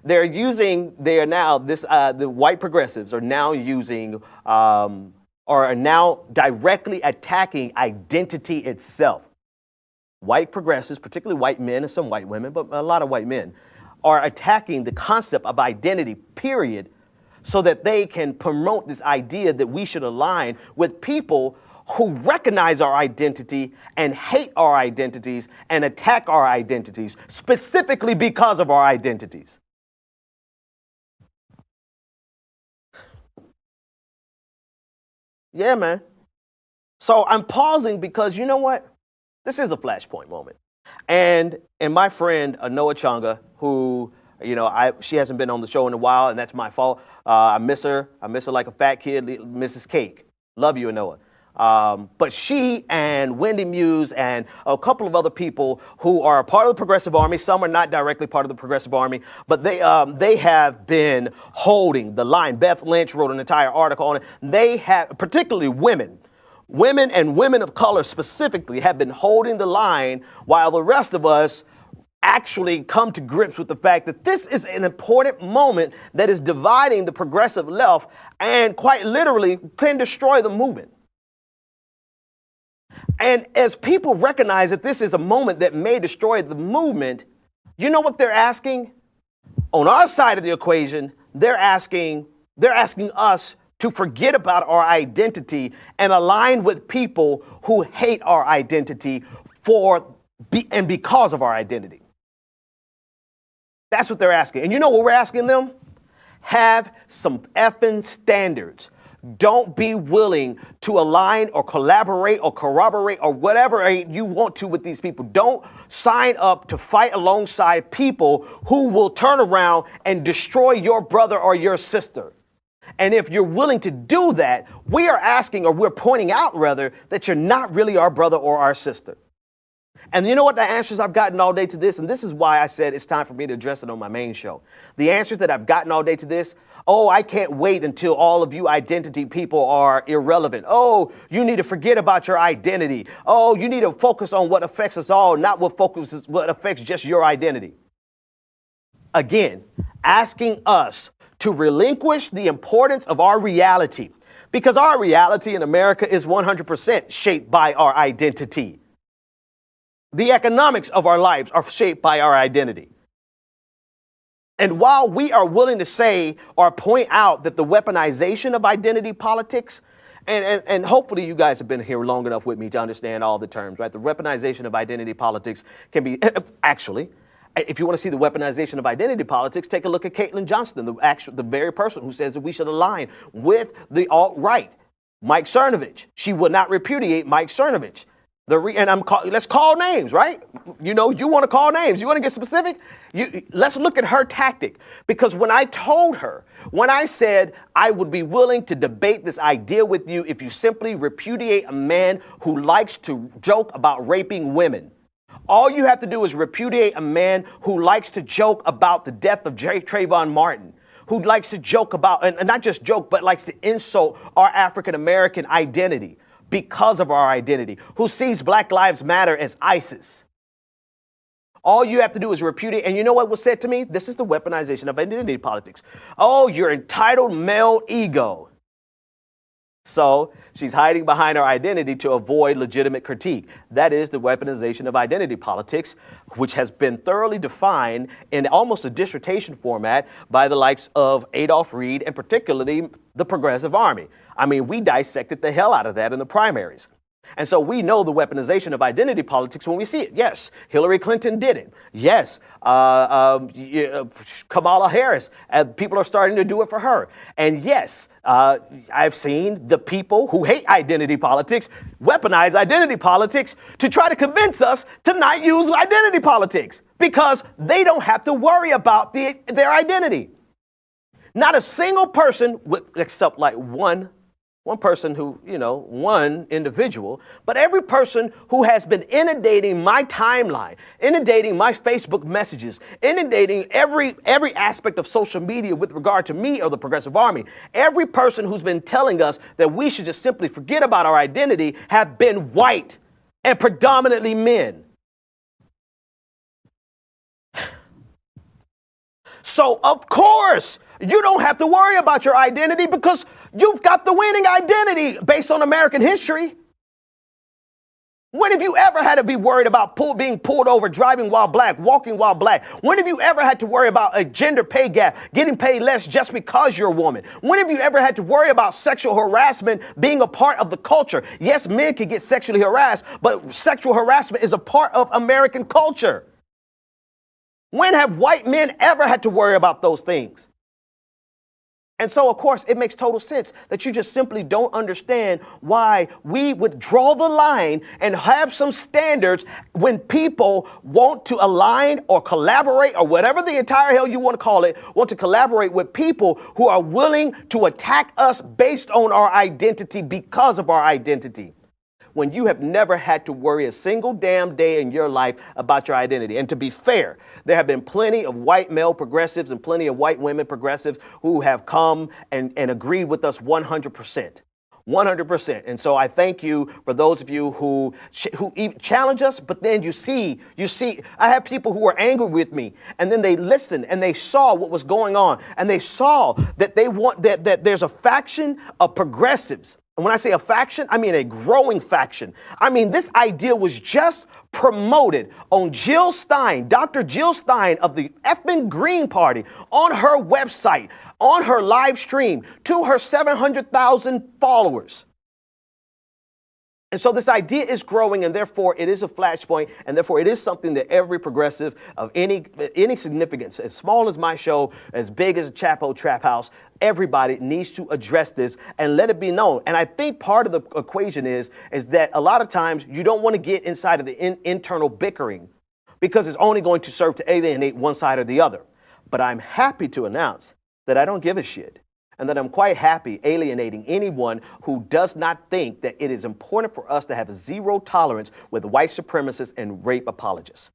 the white progressives are now using, are now directly attacking identity itself. White progressives, particularly white men and some white women, but a lot of white men, are attacking the concept of identity, period, so that they can promote this idea that we should align with people who recognize our identity and hate our identities and attack our identities, specifically because of our identities. Yeah, man. So I'm pausing because you know what? This is a flashpoint moment. And my friend, Noah Changa, who, she hasn't been on the show in a while, and that's my fault. I miss her. I miss her like a fat kid, Mrs. Cake. Love you, Noah. But she and Wendy Muse and a couple of other people who are a part of the Progressive Army, some are not directly part of the Progressive Army, but they have been holding the line. Beth Lynch wrote an entire article on it. They have, particularly women and women of color specifically, have been holding the line while the rest of us actually come to grips with the fact that this is an important moment that is dividing the progressive left and quite literally can destroy the movement. And as people recognize that this is a moment that may destroy the movement, you know what they're asking? On our side of the equation, they're asking us to forget about our identity and align with people who hate our identity and because of our identity. That's what they're asking. And you know what we're asking them? Have some effing standards. Don't be willing to align or collaborate or corroborate or whatever you want to with these people. Don't sign up to fight alongside people who will turn around and destroy your brother or your sister. And if you're willing to do that, we are asking, or we're pointing out rather, that you're not really our brother or our sister. And you know what the answers I've gotten all day to this? And this is why I said it's time for me to address it on my main show. The answers that I've gotten all day to this: oh, I can't wait until all of you identity people are irrelevant. Oh, you need to forget about your identity. Oh, you need to focus on what affects us all, not what affects just your identity. Again, asking us to relinquish the importance of our reality, because our reality in America is 100% shaped by our identity. The economics of our lives are shaped by our identity. And while we are willing to say or point out that the weaponization of identity politics, and hopefully you guys have been here long enough with me to understand all the terms, right? The weaponization of identity politics can be, actually, if you want to see the weaponization of identity politics, take a look at Caitlin Johnston, the very person who says that we should align with the alt-right. Mike Cernovich. She would not repudiate Mike Cernovich. Let's call names, right? You want to call names. You want to get specific? Let's look at her tactic. Because when I said I would be willing to debate this idea with you if you simply repudiate a man who likes to joke about raping women. All you have to do is repudiate a man who likes to joke about the death of Trayvon Martin, who likes to joke about, and not just joke, but likes to insult our African-American identity because of our identity, who sees Black Lives Matter as ISIS. All you have to do is repudiate. And you know what was said to me? This is the weaponization of identity politics. Oh, your entitled male ego. So she's hiding behind her identity to avoid legitimate critique. That is the weaponization of identity politics, which has been thoroughly defined in almost a dissertation format by the likes of Adolph Reed and particularly the Progressive Army. I mean, we dissected the hell out of that in the primaries. And so we know the weaponization of identity politics when we see it. Yes, Hillary Clinton did it. Yes, Kamala Harris, people are starting to do it for her. And yes, I've seen the people who hate identity politics weaponize identity politics to try to convince us to not use identity politics because they don't have to worry about their identity. Not a single person, except like one person who, one individual, but every person who has been inundating my timeline, inundating my Facebook messages, inundating every aspect of social media with regard to me or the Progressive Army, every person who's been telling us that we should just simply forget about our identity have been white and predominantly men. So, of course, you don't have to worry about your identity because you've got the winning identity based on American history. When have you ever had to be worried about being pulled over, driving while black, walking while black? When have you ever had to worry about a gender pay gap, getting paid less just because you're a woman? When have you ever had to worry about sexual harassment being a part of the culture? Yes, men can get sexually harassed, but sexual harassment is a part of American culture. When have white men ever had to worry about those things? And so, of course, it makes total sense that you just simply don't understand why we would draw the line and have some standards when people want to align or collaborate or whatever the entire hell you want to call it, want to collaborate with people who are willing to attack us based on our identity because of our identity. When you have never had to worry a single damn day in your life about your identity. And to be fair, there have been plenty of white male progressives and plenty of white women progressives who have come and agreed with us 100%. 100%. And so I thank you for those of you who challenge us, but then you see, I have people who were angry with me and then they listened and they saw what was going on and they saw that that there's a faction of progressives. And when I say a faction, I mean a growing faction. I mean, this idea was just promoted on Jill Stein, Dr. Jill Stein of the effing Green Party, on her website, on her live stream to her 700,000 followers. And so this idea is growing, and therefore it is a flashpoint, and therefore it is something that every progressive of any significance, as small as my show, as big as a Chapo Trap House, everybody needs to address this and let it be known. And I think part of the equation is that a lot of times you don't want to get inside of the internal bickering because it's only going to serve to alienate one side or the other. But I'm happy to announce that I don't give a shit. And that I'm quite happy alienating anyone who does not think that it is important for us to have zero tolerance with white supremacists and rape apologists.